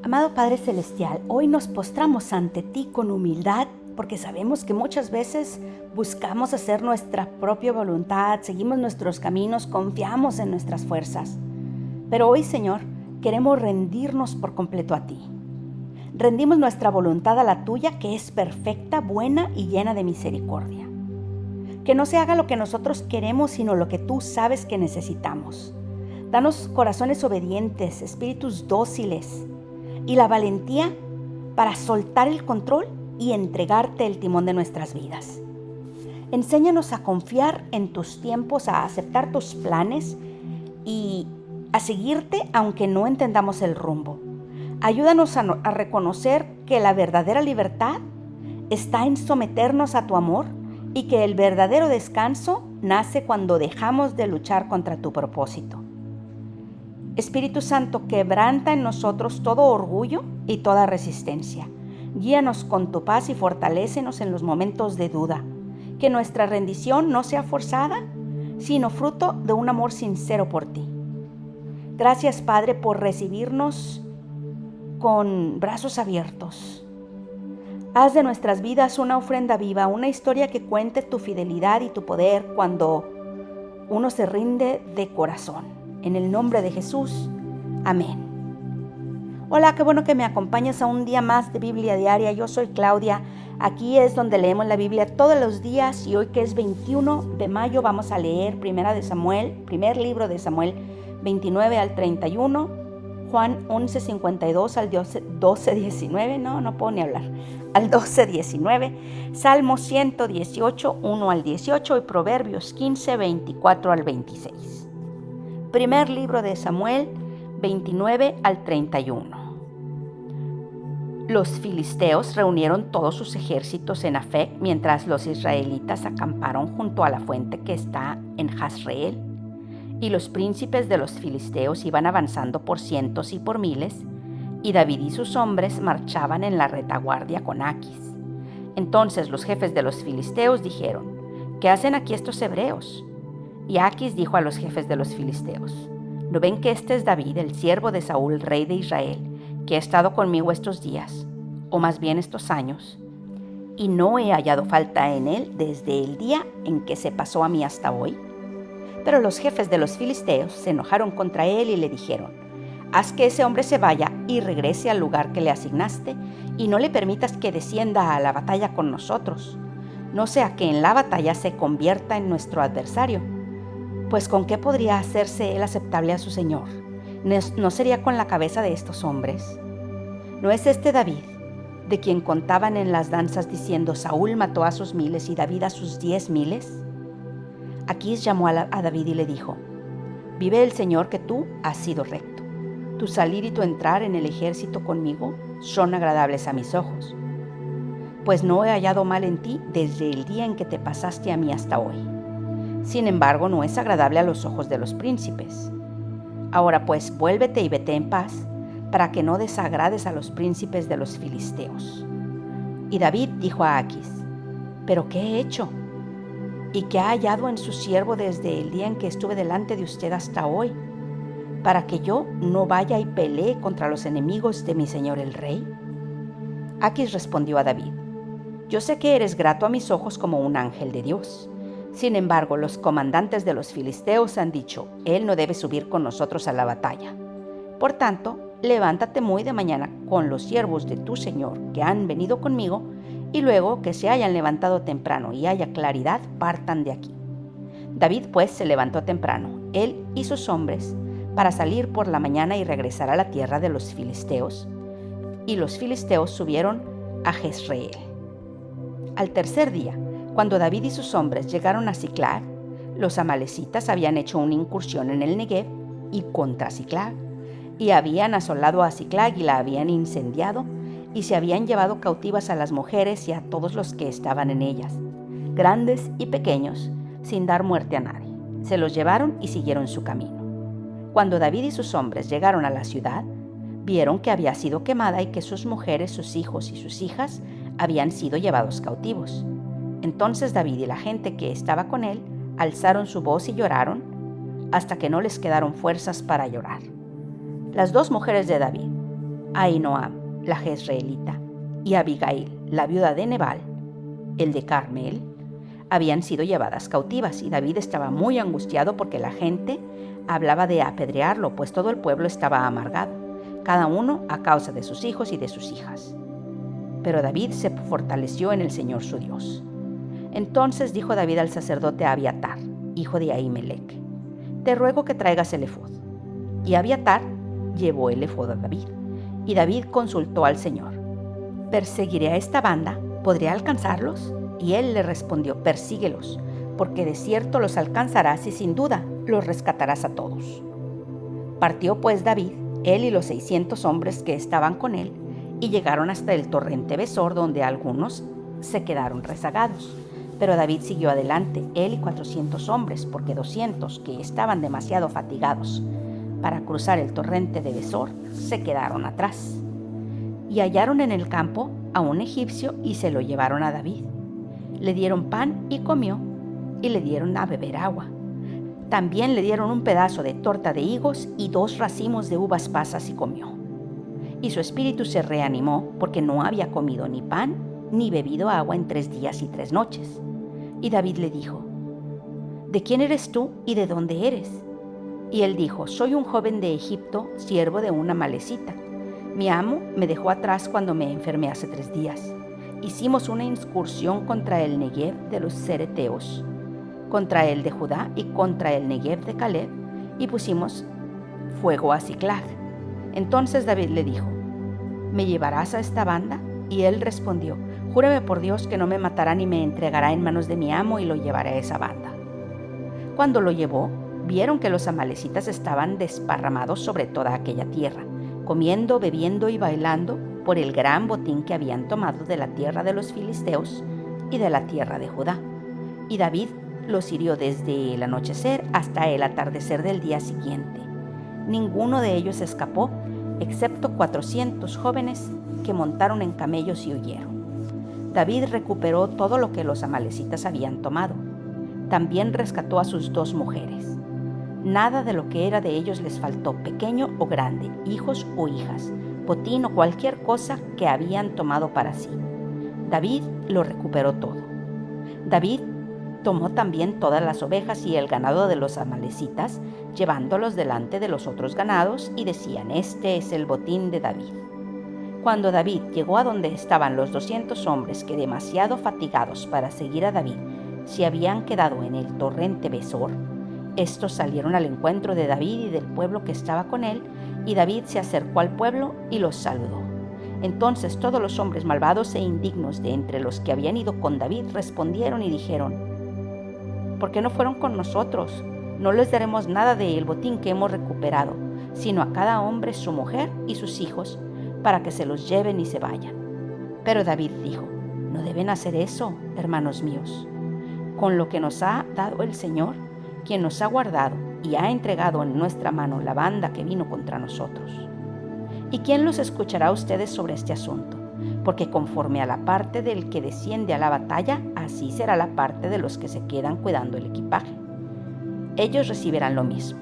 Amado Padre Celestial, hoy nos postramos ante ti con humildad porque sabemos que muchas veces buscamos hacer nuestra propia voluntad, seguimos nuestros caminos, confiamos en nuestras fuerzas. Pero hoy, Señor, queremos rendirnos por completo a ti. Rendimos nuestra voluntad a la tuya, que es perfecta, buena y llena de misericordia. Que no se haga lo que nosotros queremos, sino lo que tú sabes que necesitamos. Danos corazones obedientes, espíritus dóciles y la valentía para soltar el control y entregarte el timón de nuestras vidas. Enséñanos a confiar en tus tiempos, a aceptar tus planes y a seguirte aunque no entendamos el rumbo. Ayúdanos a reconocer que la verdadera libertad está en someternos a tu amor y que el verdadero descanso nace cuando dejamos de luchar contra tu propósito. Espíritu Santo, quebranta en nosotros todo orgullo y toda resistencia. Guíanos con tu paz y fortalécenos en los momentos de duda. Que nuestra rendición no sea forzada, sino fruto de un amor sincero por ti. Gracias, Padre, por recibirnos con brazos abiertos. Haz de nuestras vidas una ofrenda viva, una historia que cuente tu fidelidad y tu poder cuando uno se rinde de corazón. En el nombre de Jesús, amén. Hola, qué bueno que me acompañas a un día más de Biblia Diaria. Yo soy Claudia. Aquí es donde leemos la Biblia todos los días y hoy, que es 21 de mayo, vamos a leer primer libro de Samuel 29 al 31, Juan 11, 52 al 12, 19, no puedo ni hablar, al 12, 19, Salmo 118, 1 al 18 y Proverbios 15, 24 al 26. Primer libro de Samuel 29 al 31. Los filisteos reunieron todos sus ejércitos en Afec mientras los israelitas acamparon junto a la fuente que está en Jezreel. Y los príncipes de los filisteos iban avanzando por cientos y por miles, y David y sus hombres marchaban en la retaguardia con Aquis. Entonces los jefes de los filisteos dijeron: ¿qué hacen aquí estos hebreos? Y Aquis dijo a los jefes de los filisteos: ¿no ven que este es David, el siervo de Saúl, rey de Israel, que ha estado conmigo estos días, o más bien estos años, y no he hallado falta en él desde el día en que se pasó a mí hasta hoy? Pero los jefes de los filisteos se enojaron contra él y le dijeron: haz que ese hombre se vaya y regrese al lugar que le asignaste, y no le permitas que descienda a la batalla con nosotros, no sea que en la batalla se convierta en nuestro adversario. Pues ¿con qué podría hacerse él aceptable a su señor? ¿No sería con la cabeza de estos hombres? ¿No es este David, de quien contaban en las danzas diciendo: Saúl mató a sus miles y David a sus 10 miles? Aquis llamó a David y le dijo: vive el Señor que tú has sido recto. Tu salir y tu entrar en el ejército conmigo son agradables a mis ojos, pues no he hallado mal en ti desde el día en que te pasaste a mí hasta hoy. Sin embargo, no es agradable a los ojos de los príncipes. Ahora pues, vuélvete y vete en paz, para que no desagrades a los príncipes de los filisteos. Y David dijo a Aquis: ¿pero qué he hecho? ¿Y qué ha hallado en su siervo desde el día en que estuve delante de usted hasta hoy, para que yo no vaya y pelee contra los enemigos de mi señor el rey? Aquis respondió a David: yo sé que eres grato a mis ojos como un ángel de Dios. Sin embargo, los comandantes de los filisteos han dicho: él no debe subir con nosotros a la batalla. Por tanto, levántate muy de mañana con los siervos de tu señor que han venido conmigo, y luego que se hayan levantado temprano y haya claridad, partan de aquí. David pues se levantó temprano, él y sus hombres, para salir por la mañana y regresar a la tierra de los filisteos. Y los filisteos subieron a Jezreel. Al tercer día, cuando David y sus hombres llegaron a Siclag, los amalecitas habían hecho una incursión en el Negev y contra Siclag, y habían asolado a Siclag y la habían incendiado, y se habían llevado cautivas a las mujeres y a todos los que estaban en ellas, grandes y pequeños, sin dar muerte a nadie. Se los llevaron y siguieron su camino. Cuando David y sus hombres llegaron a la ciudad, vieron que había sido quemada y que sus mujeres, sus hijos y sus hijas habían sido llevados cautivos. Entonces David y la gente que estaba con él alzaron su voz y lloraron hasta que no les quedaron fuerzas para llorar. Las dos mujeres de David, Ahinoam, la jezreelita, y Abigail, la viuda de Nebal, el de Carmel, habían sido llevadas cautivas, y David estaba muy angustiado porque la gente hablaba de apedrearlo, pues todo el pueblo estaba amargado, cada uno a causa de sus hijos y de sus hijas. Pero David se fortaleció en el Señor su Dios. Entonces dijo David al sacerdote Abiatar, hijo de Ahimelech: te ruego que traigas el efod. Y Abiatar llevó el efod a David, y David consultó al Señor: ¿perseguiré a esta banda? ¿Podré alcanzarlos? Y él le respondió: persíguelos, porque de cierto los alcanzarás y sin duda los rescatarás a todos. Partió pues David, él y los 600 hombres que estaban con él, y llegaron hasta el torrente Besor, donde algunos se quedaron rezagados. Pero David siguió adelante, él y 400 hombres, porque 200, que estaban demasiado fatigados para cruzar el torrente de Besor, se quedaron atrás. Y hallaron en el campo a un egipcio y se lo llevaron a David. Le dieron pan y comió, y le dieron a beber agua. También le dieron un pedazo de torta de higos y 2 racimos de uvas pasas y comió. Y su espíritu se reanimó porque no había comido ni pan ni bebido agua en 3 días y 3 noches. Y David le dijo: ¿de quién eres tú y de dónde eres? Y él dijo: soy un joven de Egipto, siervo de una amalecita. Mi amo me dejó atrás cuando me enfermé hace 3 días. Hicimos una incursión contra el Negev de los cereteos, contra el de Judá y contra el Negev de Caleb, y pusimos fuego a Siclag. Entonces David le dijo: ¿me llevarás a esta banda? Y él respondió: júrame por Dios que no me matará ni me entregará en manos de mi amo, y lo llevaré a esa banda. Cuando lo llevó, vieron que los amalecitas estaban desparramados sobre toda aquella tierra, comiendo, bebiendo y bailando por el gran botín que habían tomado de la tierra de los filisteos y de la tierra de Judá. Y David los hirió desde el anochecer hasta el atardecer del día siguiente. Ninguno de ellos escapó, excepto 400 jóvenes que montaron en camellos y huyeron. David recuperó todo lo que los amalecitas habían tomado. También rescató a sus 2 mujeres. Nada de lo que era de ellos les faltó, pequeño o grande, hijos o hijas, botín o cualquier cosa que habían tomado para sí. David lo recuperó todo. David tomó también todas las ovejas y el ganado de los amalecitas, llevándolos delante de los otros ganados, y decían: este es el botín de David. Cuando David llegó a donde estaban los 200 hombres que, demasiado fatigados para seguir a David, se habían quedado en el torrente Besor, estos salieron al encuentro de David y del pueblo que estaba con él, y David se acercó al pueblo y los saludó. Entonces todos los hombres malvados e indignos de entre los que habían ido con David respondieron y dijeron: ¿por qué no fueron con nosotros? No les daremos nada del botín que hemos recuperado, sino a cada hombre su mujer y sus hijos, para que se los lleven y se vayan. Pero David dijo: no deben hacer eso, hermanos míos. Con lo que nos ha dado el Señor, quien nos ha guardado y ha entregado en nuestra mano la banda que vino contra nosotros. ¿Y quién los escuchará a ustedes sobre este asunto? Porque conforme a la parte del que desciende a la batalla, así será la parte de los que se quedan cuidando el equipaje. Ellos recibirán lo mismo.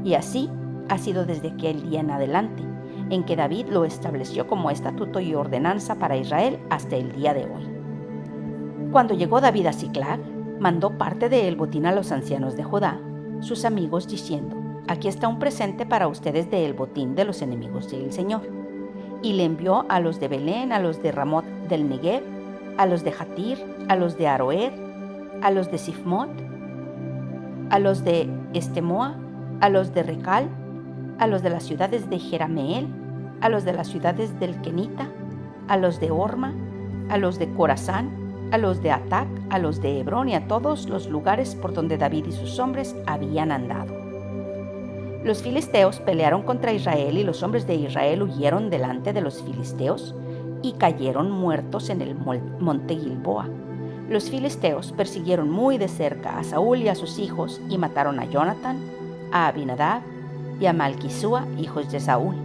Y así ha sido desde aquel día en adelante, en que David lo estableció como estatuto y ordenanza para Israel hasta el día de hoy. Cuando llegó David a Siclag, mandó parte del botín a los ancianos de Judá, sus amigos, diciendo: aquí está un presente para ustedes del botín de los enemigos del Señor. Y le envió a los de Belén, a los de Ramot del Negev, a los de Jatir, a los de Aroer, a los de Sifmot, a los de Estemoa, a los de Recal, a los de las ciudades de Jerameel, a los de las ciudades del Kenita, a los de Orma, a los de Corazán, a los de Atac, a los de Hebrón y a todos los lugares por donde David y sus hombres habían andado. Los filisteos pelearon contra Israel y los hombres de Israel huyeron delante de los filisteos y cayeron muertos en el monte Gilboa. Los filisteos persiguieron muy de cerca a Saúl y a sus hijos y mataron a Jonatán, a Abinadab y a Malquisúa, hijos de Saúl.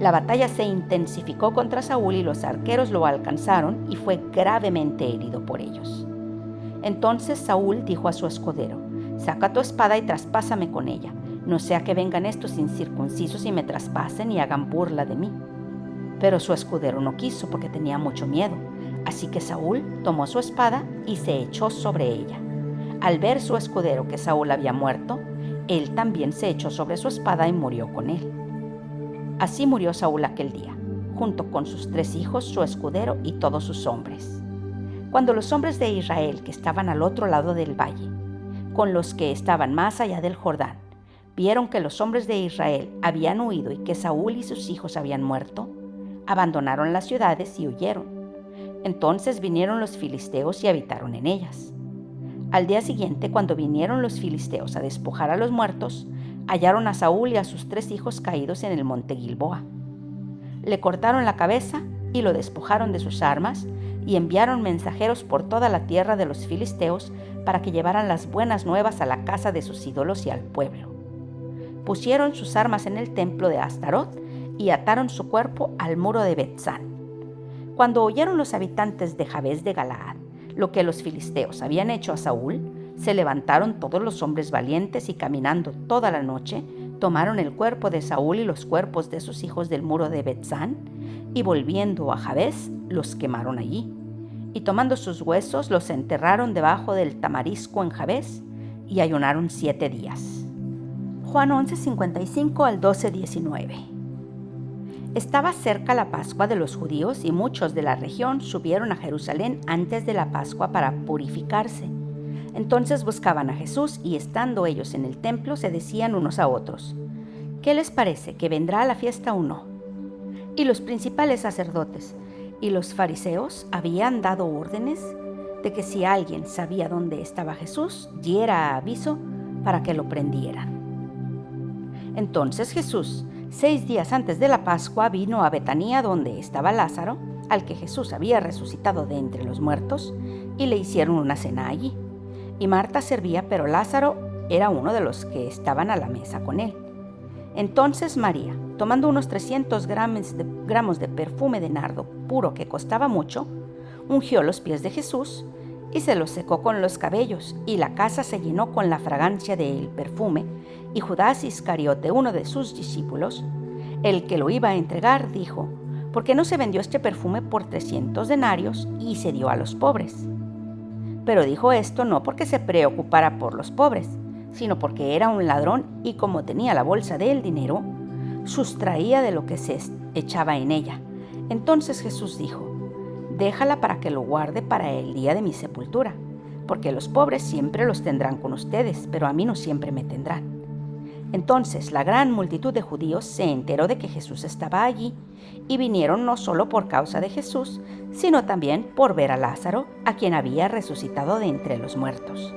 La batalla se intensificó contra Saúl y los arqueros lo alcanzaron y fue gravemente herido por ellos. Entonces Saúl dijo a su escudero: saca tu espada y traspásame con ella, no sea que vengan estos incircuncisos y me traspasen y hagan burla de mí. Pero su escudero no quiso porque tenía mucho miedo. Así que Saúl tomó su espada y se echó sobre ella. Al ver su escudero que Saúl había muerto, él también se echó sobre su espada y murió con él. Así murió Saúl aquel día, junto con sus 3 hijos, su escudero y todos sus hombres. Cuando los hombres de Israel que estaban al otro lado del valle, con los que estaban más allá del Jordán, vieron que los hombres de Israel habían huido y que Saúl y sus hijos habían muerto, abandonaron las ciudades y huyeron. Entonces vinieron los filisteos y habitaron en ellas. Al día siguiente, cuando vinieron los filisteos a despojar a los muertos, hallaron a Saúl y a sus 3 hijos caídos en el monte Gilboa. Le cortaron la cabeza y lo despojaron de sus armas y enviaron mensajeros por toda la tierra de los filisteos para que llevaran las buenas nuevas a la casa de sus ídolos y al pueblo. Pusieron sus armas en el templo de Astaroth y ataron su cuerpo al muro de Bet-san. Cuando oyeron los habitantes de Jabes de Galaad lo que los filisteos habían hecho a Saúl, se levantaron todos los hombres valientes y caminando toda la noche, tomaron el cuerpo de Saúl y los cuerpos de sus hijos del muro de Bet-san, y volviendo a Jabes, los quemaron allí. Y tomando sus huesos, los enterraron debajo del tamarisco en Jabes, y ayunaron 7 días. Juan 11:55 al 12:19. Estaba cerca la Pascua de los judíos y muchos de la región subieron a Jerusalén antes de la Pascua para purificarse. Entonces buscaban a Jesús y estando ellos en el templo se decían unos a otros: ¿qué les parece, que vendrá a la fiesta o no? Y los principales sacerdotes y los fariseos habían dado órdenes de que si alguien sabía dónde estaba Jesús, diera aviso para que lo prendieran. Entonces Jesús, 6 días antes de la Pascua, vino a Betanía donde estaba Lázaro, al que Jesús había resucitado de entre los muertos, y le hicieron una cena allí. Y Marta servía, pero Lázaro era uno de los que estaban a la mesa con él. Entonces María, tomando unos 300 gramos de perfume de nardo puro que costaba mucho, ungió los pies de Jesús y se los secó con los cabellos, y la casa se llenó con la fragancia del perfume. Y Judas Iscariote, uno de sus discípulos, el que lo iba a entregar, dijo: ¿por qué no se vendió este perfume por 300 denarios y se dio a los pobres? Pero dijo esto no porque se preocupara por los pobres, sino porque era un ladrón y como tenía la bolsa del dinero, sustraía de lo que se echaba en ella. Entonces Jesús dijo: déjala para que lo guarde para el día de mi sepultura, porque los pobres siempre los tendrán con ustedes, pero a mí no siempre me tendrán. Entonces la gran multitud de judíos se enteró de que Jesús estaba allí, y vinieron no solo por causa de Jesús, sino también por ver a Lázaro, a quien había resucitado de entre los muertos.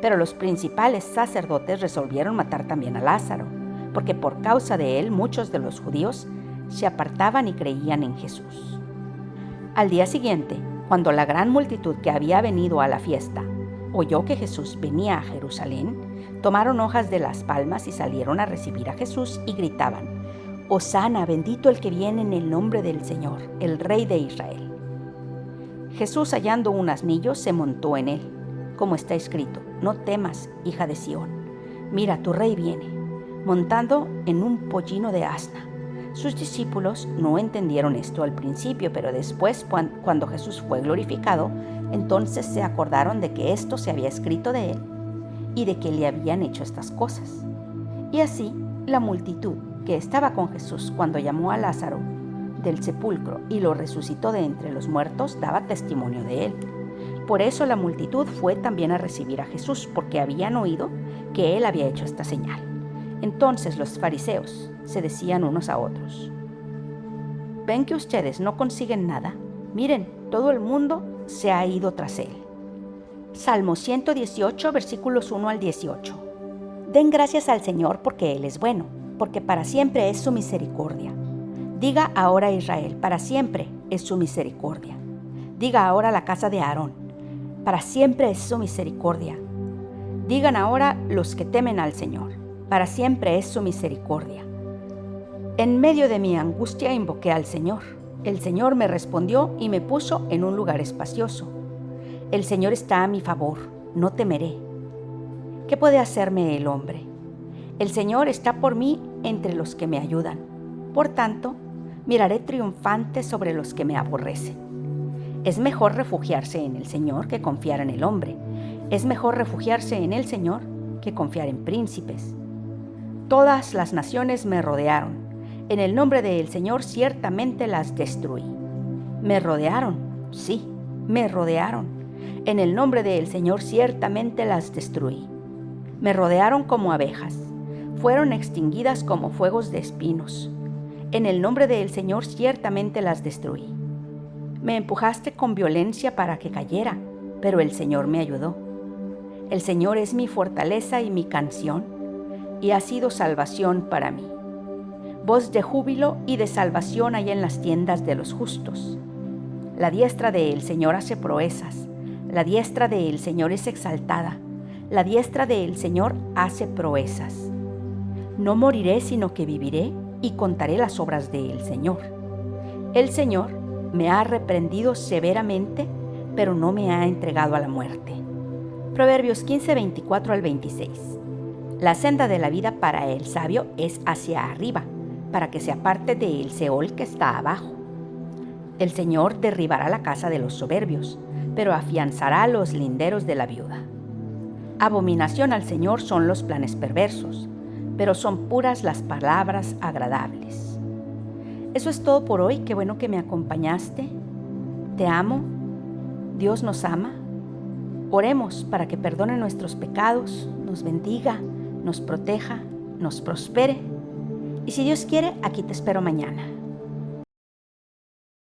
Pero los principales sacerdotes resolvieron matar también a Lázaro, porque por causa de él muchos de los judíos se apartaban y creían en Jesús. Al día siguiente, cuando la gran multitud que había venido a la fiesta oyó que Jesús venía a Jerusalén, tomaron hojas de las palmas y salieron a recibir a Jesús y gritaban: Hosana, bendito el que viene en el nombre del Señor, el Rey de Israel. Jesús, hallando un asnillo, se montó en él, como está escrito: no temas, hija de Sión, mira, tu rey viene, montando en un pollino de asna. Sus discípulos no entendieron esto al principio, pero después, cuando Jesús fue glorificado, entonces se acordaron de que esto se había escrito de él y de que le habían hecho estas cosas. Y así, la multitud que estaba con Jesús cuando llamó a Lázaro del sepulcro y lo resucitó de entre los muertos, daba testimonio de él. Por eso la multitud fue también a recibir a Jesús, porque habían oído que él había hecho esta señal. Entonces los fariseos se decían unos a otros: ¿ven que ustedes no consiguen nada? Miren, todo el mundo se ha ido tras él. Salmo 118, versículos 1 al 18. Den gracias al Señor porque Él es bueno, porque para siempre es su misericordia. Diga ahora Israel, para siempre es su misericordia. Diga ahora la casa de Aarón, para siempre es su misericordia. Digan ahora los que temen al Señor, para siempre es su misericordia. En medio de mi angustia invoqué al Señor. El Señor me respondió y me puso en un lugar espacioso. El Señor está a mi favor, no temeré. ¿Qué puede hacerme el hombre? El Señor está por mí entre los que me ayudan. Por tanto, Miraré triunfante sobre los que me aborrecen. Es mejor refugiarse en el Señor que confiar en el hombre. Es mejor refugiarse en el Señor que confiar en príncipes. Todas las naciones me rodearon. En el nombre del Señor ciertamente las destruí. Me rodearon, sí, me rodearon. En el nombre del Señor ciertamente las destruí. Me rodearon como abejas. Fueron extinguidas como fuegos de espinos. En el nombre del Señor ciertamente las destruí. Me empujaste con violencia para que cayera, pero el Señor me ayudó. El Señor es mi fortaleza y mi canción, y ha sido salvación para mí. Voz de júbilo y de salvación hay en las tiendas de los justos. La diestra del Señor hace proezas, la diestra del Señor es exaltada, la diestra del Señor hace proezas. No moriré, sino que viviré y contaré las obras del Señor. El Señor me ha reprendido severamente, pero no me ha entregado a la muerte. Proverbios 15, 24 al 26. La senda de la vida para el sabio es hacia arriba, para que se aparte del Seol que está abajo. El Señor derribará la casa de los soberbios, pero afianzará los linderos de la viuda. Abominación al Señor son los planes perversos, pero son puras las palabras agradables. Eso es todo por hoy. Qué bueno que me acompañaste. Te amo. Dios nos ama. Oremos para que perdone nuestros pecados, nos bendiga, nos proteja, nos prospere. Y si Dios quiere, aquí te espero mañana.